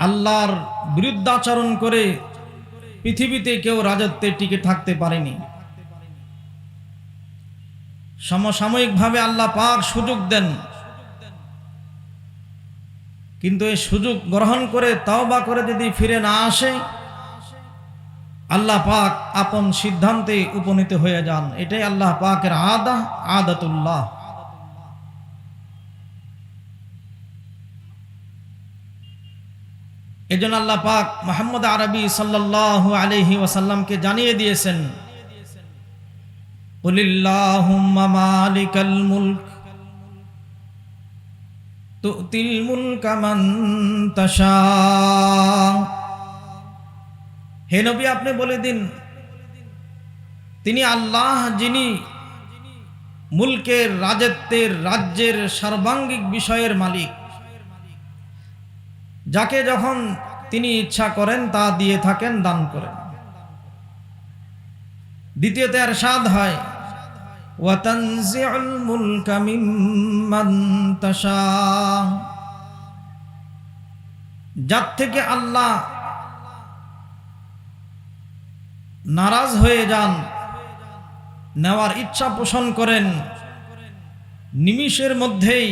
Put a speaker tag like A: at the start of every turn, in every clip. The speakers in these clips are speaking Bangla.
A: আল্লাহর বিরুদ্ধাচরণ করে পৃথিবীতে কেউ রাজত্বে টিকে থাকতে পারেনি। সমসাময়িকভাবে আল্লাহ পাক সুযোগ দেন, কিন্তু এই সুযোগ গ্রহণ করে তওবা করে যদি ফিরে না আসে, আল্লাহ পাক আপন সিদ্ধান্তে উপনীত হয়ে যান। এটাই আল্লাহ পাকের আদাতুল্লাহ। এজন্য আল্লাহ পাক মুহাম্মদ আরবি সাল্লাল্লাহু আলাইহি ওয়াসাল্লামকে জানিয়ে দিয়েছেন, কুলিল্লাহুম্মা মালিকাল মুলক তুতিল মুলকা মান তাশা। হে নবী, আপনি বলে দিন, তিনি আল্লাহ যিনি মুলকের, রাজত্বের, রাজ্যের সর্বাঙ্গিক বিষয়ের মালিক। যাকে যখন তিনি ইচ্ছা করেন তা দিয়ে থাকেন, দান করেন। দ্বিতীয়তে ইরশাদ হয়, ওয়া তানজিউল মুলকা মিম্মান তাশা। যার থেকে আল্লাহ নারাজ হয়ে যান, নেওয়ার ইচ্ছা পোষণ করেন, নিমিষের মধ্যেই,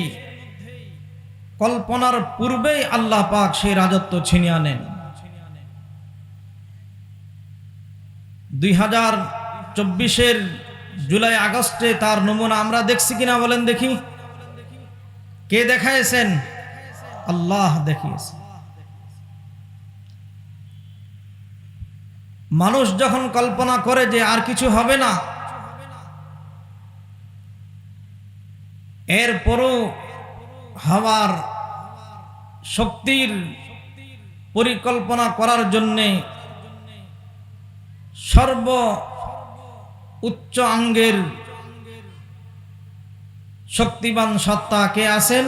A: কল্পনার পূর্বেই আল্লাহ পাক সেই রাজত্ব ছিনিয়ে আনেন। 2024-এর জুলাই আগস্টে তার নমুনা আমরা দেখছি কিনা বলেন দেখি। কে দেখাইছেন? আল্লাহ দেখিয়েছেন। মানুষ যখন কল্পনা করে যে আর কিছু হবে না, এরপরও হওয়ার শক্তির পরিকল্পনা করার জন্যে সর্ব উচ্চ অঙ্গের শক্তিবান সত্তা কে আছেন?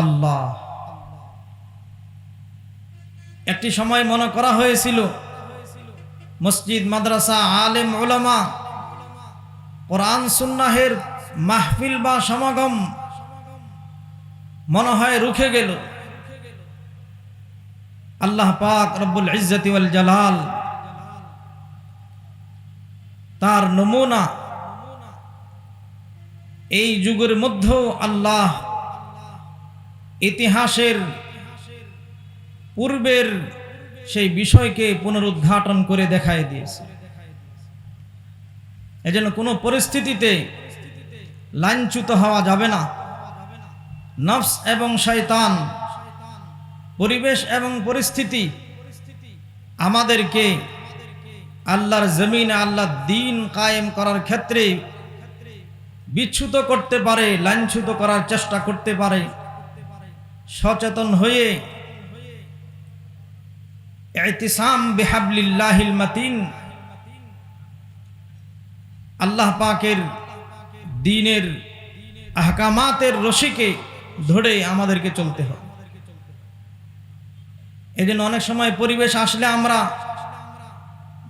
A: আল্লাহ। একটি সময় মনে করা হয়েছিল মসজিদ, মাদ্রাসা, আলেম, উলামা, কোরআন সুন্নাহের মাহফিল বা সমাগম মনে হয় রুখে গেল। আল্লাহ পাক রব্বুল ইজ্জতি ওয়াল জালাল তার নমুনা এই যুগের মধ্যেও আল্লাহ ইতিহাসের পূর্বের সেই বিষয়কে পুনরুদ্ঘাটন করে দেখায় দিয়েছে। এজন্য কোনো পরিস্থিতিতে লাঞ্ছিত হওয়া যাবে না। নফস এবং শয়তান, পরিবেশ এবং পরিস্থিতি আমাদেরকে আল্লাহর জমিনে আল্লাহর দ্বীন কায়েম করার ক্ষেত্রে বিচ্যুত করতে পারে, লাঞ্ছিত করার চেষ্টা করতে পারে। সচেতন হয়ে ইতিসাম বিহাবলিল্লাহিল মাতিন, আল্লাহ পাকের দ্বীনের আহকামাতের রশিকে ধরে আমাদেরকে চলতে হবে। এজন্য অনেক সময় পরিবেশ আসলে আমরা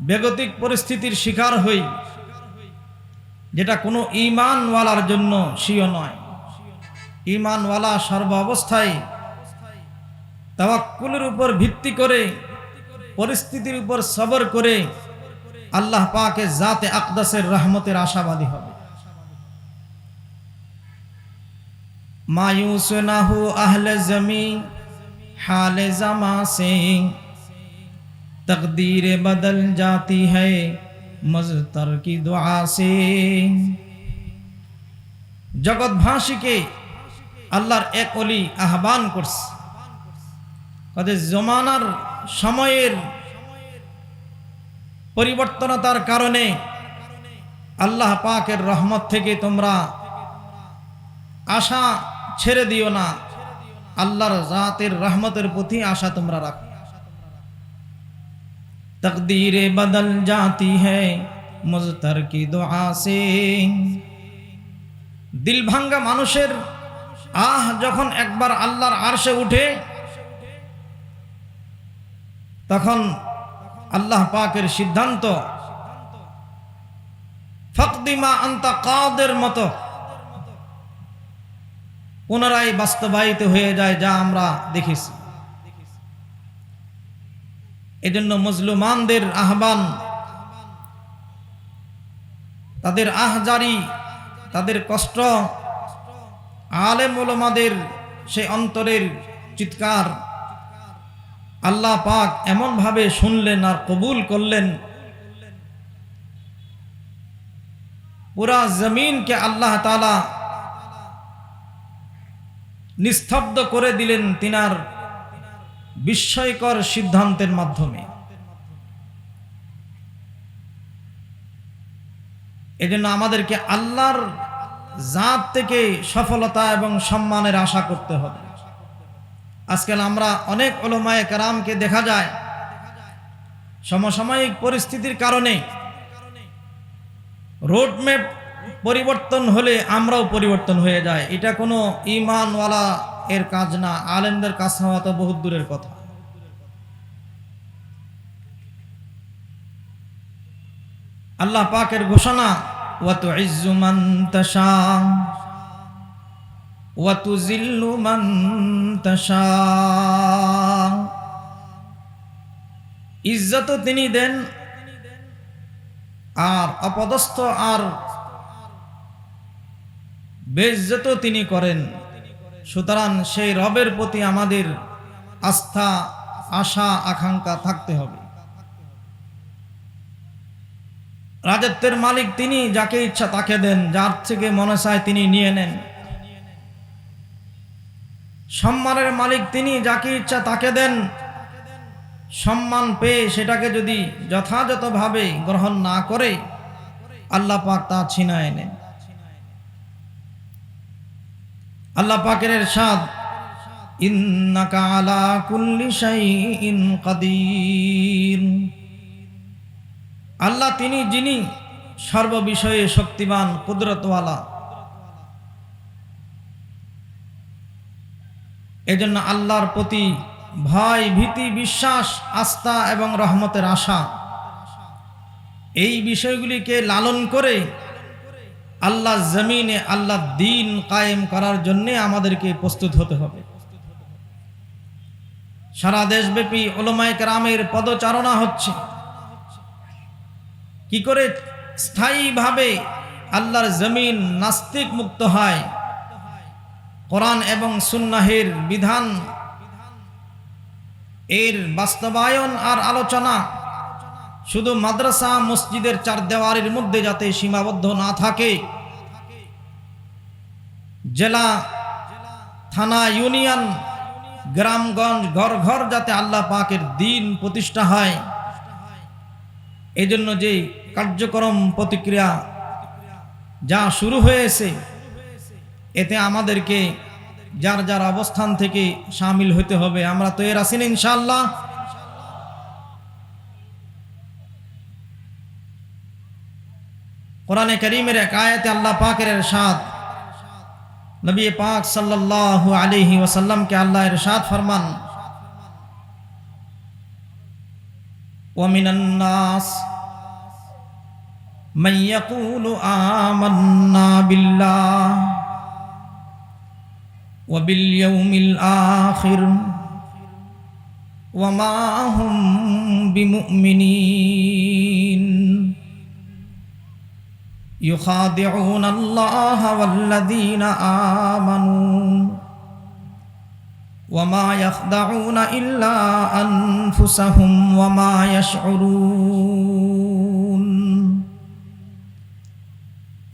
A: বেগতিক পরিস্থিতির শিকার হই, যেটা কোনো ঈমানওয়ালার জন্য স্বীয় নয়। ঈমানওয়ালা সর্ব অবস্থায় তাওয়াক্কুলের উপর ভিত্তি করে, পরিস্থিতির উপর সবর করে আল্লাহ পাকের জাতে আকদাসের রহমতের আশাবাদী হবে। मायूस ना हो अहले ज़मीं हाल ज़मा से, तकदीर बदल जाती है मज़तर की दुआ से। জগৎভাসীকে আল্লাহর এক ওলি আহ্বান করছে, তাদের জমানার সময়ের পরিবর্তনতার কারণে আল্লাহ পাকের রহমত থেকে তোমরা আশা ছেড়ে দিও না, আল্লাহর জাতের রহমতের প্রতি আশা তোমরা রাখো। তকদীরে বদল জাতি হ্যায় মুজতর কি দুআ সে। দিল ভাঙ্গা মানুষের যখন একবার আল্লাহর আরশে উঠে, তখন আল্লাহ পাকের সিদ্ধান্ত ফাকদিমা আনতা কাদের মতো পুনরায় বাস্তবায়িত হয়ে যায়, যা আমরা দেখেছি। এজন্য মুসলমানদের আহ্বান, তাদের আহজারি, তাদের কষ্ট, আলেম ওলামাদের সেই অন্তরের চিৎকার আল্লাহ পাক এমনভাবে শুনলেন আর কবুল করলেন, পুরা জমিনকে আল্লাহ তাআলা নিস্তব্ধ করে দিলেন তিনার বিস্ময়কর সিদ্ধান্তের মাধ্যমে। এজন্য আমাদেরকে আল্লাহর জাত থেকে সফলতা এবং সম্মানের আশা করতে হবে। আজকাল আমরা অনেক উলামায়ে কেরামকে দেখা যায় সমসাময়িক পরিস্থিতির কারণে রোডম্যাপ পরিবর্তন হলে আমরাও পরিবর্তন হয়ে যায়। এটা কোনো ঈমানওয়ালা এর কাজ না, আলেমদের কাজ হওয়া তো বহুত দূরের কথা। আল্লাহ পাকের ঘোষণা, ওয়া তুইজ্জু মান তাশা ওয়া তুযিল্লু মান তাশা, ইজ্জত তিনি দেন আর অপদস্থ আর বেইজ্জত তিনি করেন। সুতরাং সেই রবের প্রতি আমাদের আস্থা, আশা, আকাঙ্ক্ষা থাকতে হবে। রাজত্বের মালিক তিনি, যাকে ইচ্ছা তাকে দেন, যার থেকে মনে চায় তিনি নিয়ে নেন। সম্মানের মালিক তিনি, যাকে ইচ্ছা তাকে দেন। সম্মান পেয়ে সেটাকে যদি যথাযথভাবে গ্রহণ না করে আল্লাহ পাক তা ছিনায় নেন। আল্লাহ পাকের ইরশাদ, ইন্নাকা আলা কুল্লি শাইইন কাদির। আল্লাহ তিনি যিনি সর্ববিষয়ে শক্তিমান, কুদরতওয়ালা। এজন্য আল্লাহর প্রতি ভয়, ভীতি, বিশ্বাস, আস্থা এবং রহমতের আশা, এই বিষয়গুলিকে লালন করে আল্লাহ জমিনে আল্লাহ দ্বীন কায়েম করার জন্য আমাদেরকে প্রস্তুত হতে হবে। সারা দেশব্যাপী উলামায়ে কেরামের পদচারণা হচ্ছে, কি করে স্থায়ীভাবে আল্লাহর জমিন নাস্তিক মুক্ত হয়, কোরআন এবং সুন্নাহের বিধান এর বাস্তবায়ন আর আলোচনা শুধু মাদ্রাসা মসজিদের চার দেওয়ারের মধ্যে যাতে সীমাবদ্ধ না থাকে, জেলা, থানা, ইউনিয়ন, গ্রামগঞ্জ, ঘর ঘর যাতে আল্লাহ পাকের দ্বীন প্রতিষ্ঠা হয়, এই জন্য যে কার্যক্রম প্রতিক্রিয়া যা শুরু হয়েছে, এতে আমাদেরকে যার যার অবস্থান থেকে শামিল হতে হবে। আমরা তো এর আছি না ইনশাআল্লাহ। কোরআনে কারীমের এক আয়াতে আল্লাহ পাকের ইরশাদ, নবী পাক সাল্লাল্লাহু আলাইহি ওয়াসাল্লামকে আল্লাহ ইরশাদ ফরমান, ওয়া মিনান নাস মান ইয়াকুলু আমান্না বিল্লাহ ওয়া বিল ইয়াউমিল আখির ওয়া মা হুম বিমুমিনিন ইউখাদিউনা আল্লাহ ওয়াল্লাযীনা আমানু ওয়া মা ইয়াখদাউনা ইল্লা আনফুসাহুম ওয়া মা ইয়াশউরুন।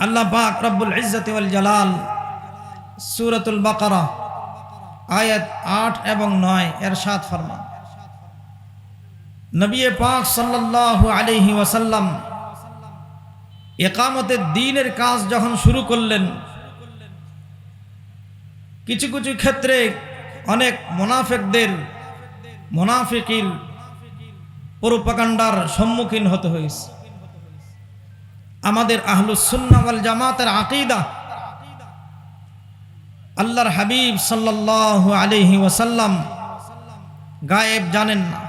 A: আল্লাহ পাক রব্বুল ইজ্জতি ওয়াল জালাল সূরাতুল বাকারা আয়াত 8 এবং 9 ইরশাদ ফরমান, নবী পাক সাল্লাল্লাহু আলাইহি ওয়াসাল্লাম ইকামতের দ্বীনের কাজ যখন শুরু করলেন, কিছু কিছু ক্ষেত্রে অনেক মুনাফিকের প্রোপাগান্ডার সম্মুখীন হতে হয়েছে। আমাদের আহলুস সুন্নাহ ওয়াল জামাতের আকীদা, আল্লাহর হাবিব সাল্লাল্লাহু আলাইহি ওয়াসাল্লাম গায়েব জানেন না,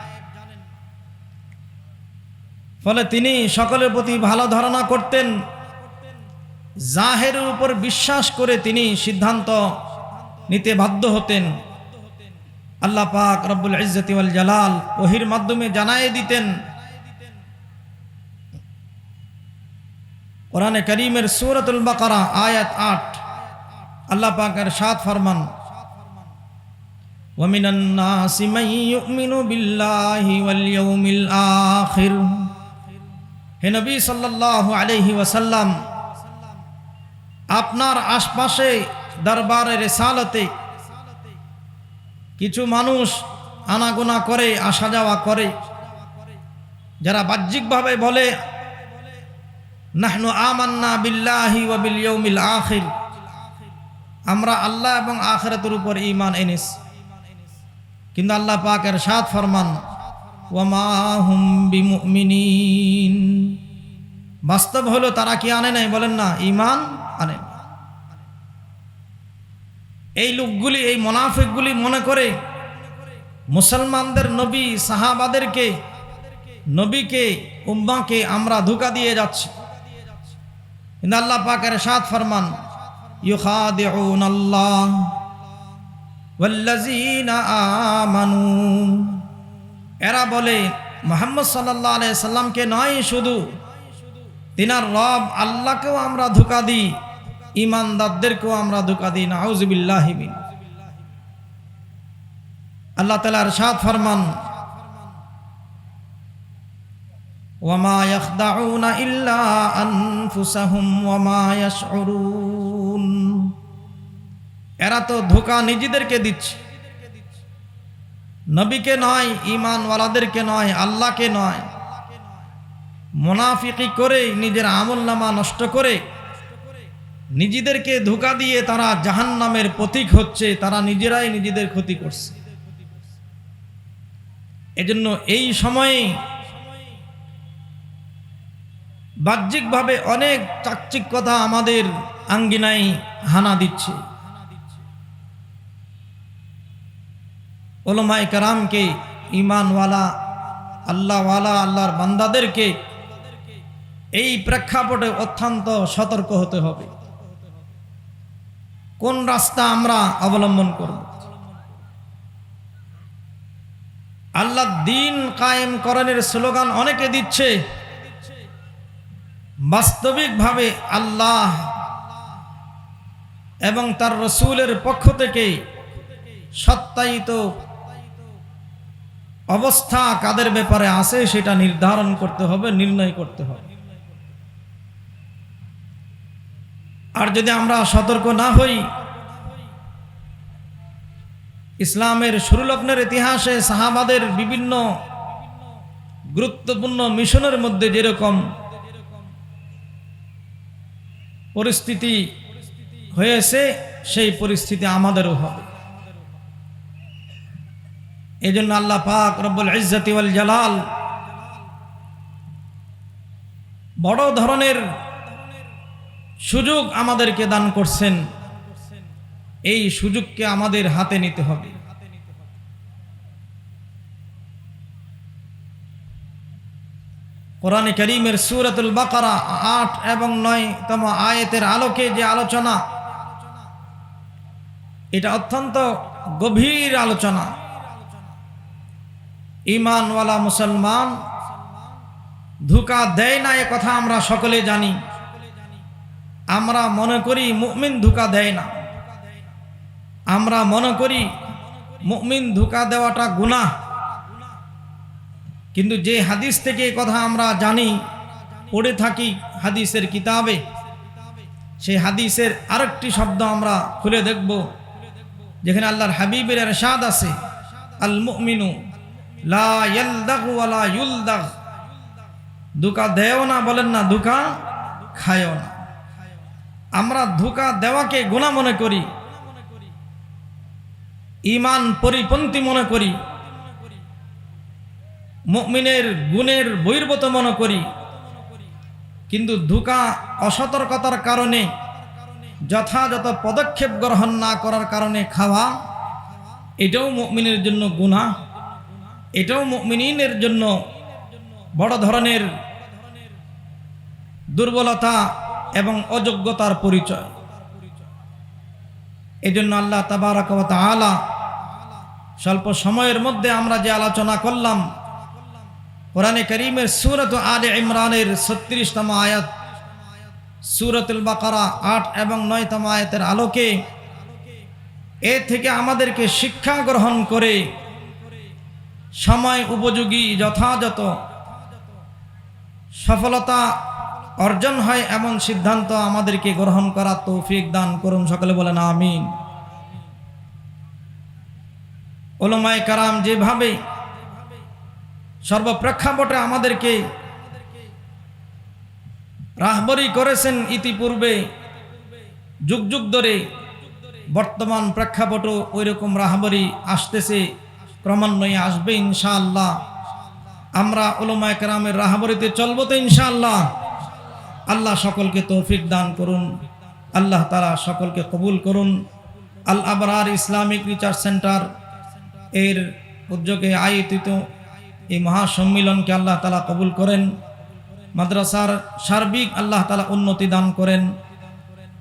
A: ফলে তিনি সকলের প্রতি ভালো ধারণা করতেন। জাহেরের উপর বিশ্বাস করে তিনি সিদ্ধান্ত নিতে বাধ্য হতেন। আল্লাহ পাক রব্বুল ইজ্জতি ওয়াল জালাল ওহির মাধ্যমে জানায়ে দিতেন। কোরআনে কারীমের সূরাতুল বাকারা আয়াত 8 আল্লাহ পাক ইরশাদ ফরমান, ওয়া মিনান নাসি মান ইউমিনু বিল্লাহি ওয়াল ইয়াউমিল আখির। হে নবী সাল্লাল্লাহু আলাইহি ওয়াসাল্লাম, আপনার আশপাশে দরবারে রিসালতে কিছু মানুষ আনাগোনা করে, আসা যাওয়া করে, যারা বাহ্যিকভাবে বলে নাহনু আমান্না বিল্লাহি ওয়া বিল ইয়াউমিল আখির, আমরা আল্লাহ এবং আখিরাতের উপর ঈমান এনেছি, কিন্তু আল্লাহ পাক ইরশাদ ফরমান ওয়া মা হুম বিমুমিনিন, বাস্তব হলো তারা কি আনে নাই? বলেন না, ঈমান আনে। এই লোকগুলি, এই মুনাফিকগুলি মনে করে মুসলমানদের নবী, সাহাবাদেরকে, নবীকে, উম্মাহকে আমরা ধোঁকা দিয়ে যাচ্ছি, কিন্তু আল্লাহ পাক ইরশাদ ফরমান ইউখাদিউনাল্লাহ ওয়াল্লাযীনা আমানু, এরা বলে মুহাম্মদ সাল্লাল্লাহু আলাইহি সাল্লামকে নয়, শুধু তিনার রব আল্লাহকেও আমরা ধোঁকা দিই, ঈমানদারদেরকেও আমরা ধোঁকা দিই। নাউযুবিল্লাহি মিন। আল্লাহ তাআলা ইরশাদ ফরমান ওয়া মা ইয়াখদাউনা ইল্লা আনফুসাহুম ওয়া মা ইয়াশউরুন, এরা তো ধোঁকা নিজেদেরকে দিচ্ছে, নবীকে নয়, ঈমানওয়ালাদেরকে নয়, আল্লাহকে নয়। মুনাফিকি করে নিজের আমলনামা নষ্ট করে নিজেদেরকে ধোঁকা দিয়ে তারা জাহান্নামের প্রতীক হচ্ছে, তারা নিজেরাই নিজেদের ক্ষতি করছে। এজন্য এই সময়ে বাহ্যিকভাবে অনেক চাকচিক্যতা আমাদের আঙ্গিনায় হানা দিচ্ছে। উলামায়ে কেরামকে, ঈমানওয়ালা, আল্লাহওয়ালা, আল্লাহর বান্দাদেরকে এই প্রেক্ষাপটে অত্যন্ত সতর্ক হতে হবে। কোন রাস্তা আমরা অবলম্বন করব? আল্লাহ দ্বীন কায়েম করণের স্লোগান অনেকে দিচ্ছে, বাস্তবিকভাবে আল্লাহ এবং তার রাসূলের পক্ষ থেকে সত্যায়িত অবস্থা কাদের ব্যাপারে আছে সেটা নির্ধারণ করতে হবে, নির্ণয় করতে হবে। আর যদি আমরা সতর্ক না হই, ইসলামের শুরু লগ্নের ইতিহাসে সাহাবাদের বিভিন্ন গুরুত্বপূর্ণ মিশনের মধ্যে যেরকম পরিস্থিতি হয়েছে, সেই পরিস্থিতি আমাদেরও হবে। এজন্য আল্লাহ পাক রব্বুল ইজ্জতি ওয়াল জালাল বড় ধরনের সুযোগ আমাদেরকে দান করছেন। এই সুযোগকে আমাদের হাতে নিতে হবে। কোরআনে কারীমের সূরাতুল বাকারা 8 এবং 9তম আয়াতের আলোকে যে আলোচনা, এটা অত্যন্ত গভীর আলোচনা। ঈমানওয়ালা মুসলমান ধোঁকা দেয় না, এ কথা আমরা সকলে জানি। আমরা মনে করি মুমিন ধোঁকা দেয় না, আমরা মনে করি মুমিন ধোঁকা দেওয়াটা গুনাহ। কিন্তু যে হাদিস থেকে এই কথা আমরা জানি, পড়ে থাকি হাদিসের কিতাবে, সেই হাদিসের আরেকটি শব্দ আমরা খুলে দেখব, যেখানে আল্লাহর হাবিবের ইরশাদ আছে, আল মুমিনু লা ইয়ালদাগু ওয়া লা ইউলদাগ, ধোঁকা দেও না, বলেন না ধোঁকা খায়ও না। আমরা ধোঁকা দেওয়াকে গুনাহ মনে করি, ঈমান পরিপন্থী মনে করি, মুমিনের গুণের বহির্ভূত মনে করি। কিন্তু ধোঁকা অসতর্কতার কারণে, যথাযথ পদক্ষেপ গ্রহণ না করার কারণে খাওয়া, এটাও মুমিনের জন্য গুনাহ, এটাও মুমিনের জন্য বড় ধরনের দুর্বলতা এবং অযোগ্যতার পরিচয়। এজন্য আল্লাহ তাবারাক ওয়া তাআলা স্বল্প সময়ের মধ্যে আমরা যে আলোচনা করলাম কোরআনে কারীমের সূরাত আলে ইমরানের 36তম আয়াত, সূরাতুল বাকারা 8 এবং 9তম আয়াতের আলোকে এ থেকে আমাদেরকে শিক্ষা গ্রহণ করে সময় উপযোগী যথাযথ সফলতা অর্জন হয় এমন সিদ্ধান্ত আমাদেরকে গ্রহণ করার তৌফিক দান করুন। সকলে বলেন আমিন। উলামায়ে কারাম যেভাবে সর্বপ্রেক্ষাপটে আমাদেরকে রাহবরি করেছেন ইতিপূর্বে যুগ যুগ ধরে, বর্তমান প্রেক্ষাপটও ওই রকম রাহবরি আসতেছে, ক্রমান্বয়ে আসবে ইনশাআল্লাহ। আমরা উলামায়ে কেরামের রাহবরিতে চলবো তো ইনশাআল্লাহ। আল্লাহ সকলকে তৌফিক দান করুন, আল্লাহ তাআলা সকলকে কবুল করুন। আল আবরার ইসলামিক রিসার্চ সেন্টার এর উদ্যোগে আয়োজিত এই মহাসম্মিলনকে আল্লাহ তাআলা কবুল করেন, মাদ্রাসার সার্বিক আল্লাহ তাআলা উন্নতি দান করেন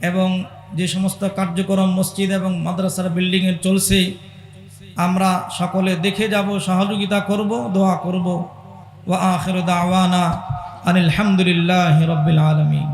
A: এবং যে সমস্ত কার্যক্রম মসজিদ এবং মাদ্রাসার বিল্ডিংয়ে চলছে আমরা সকলে দেখে যাব, সহযোগিতা করব, দোয়া করব। ওয়া আখিরু দাওয়ানা আনিল হামদুলিল্লাহি রাব্বিল আলামিন।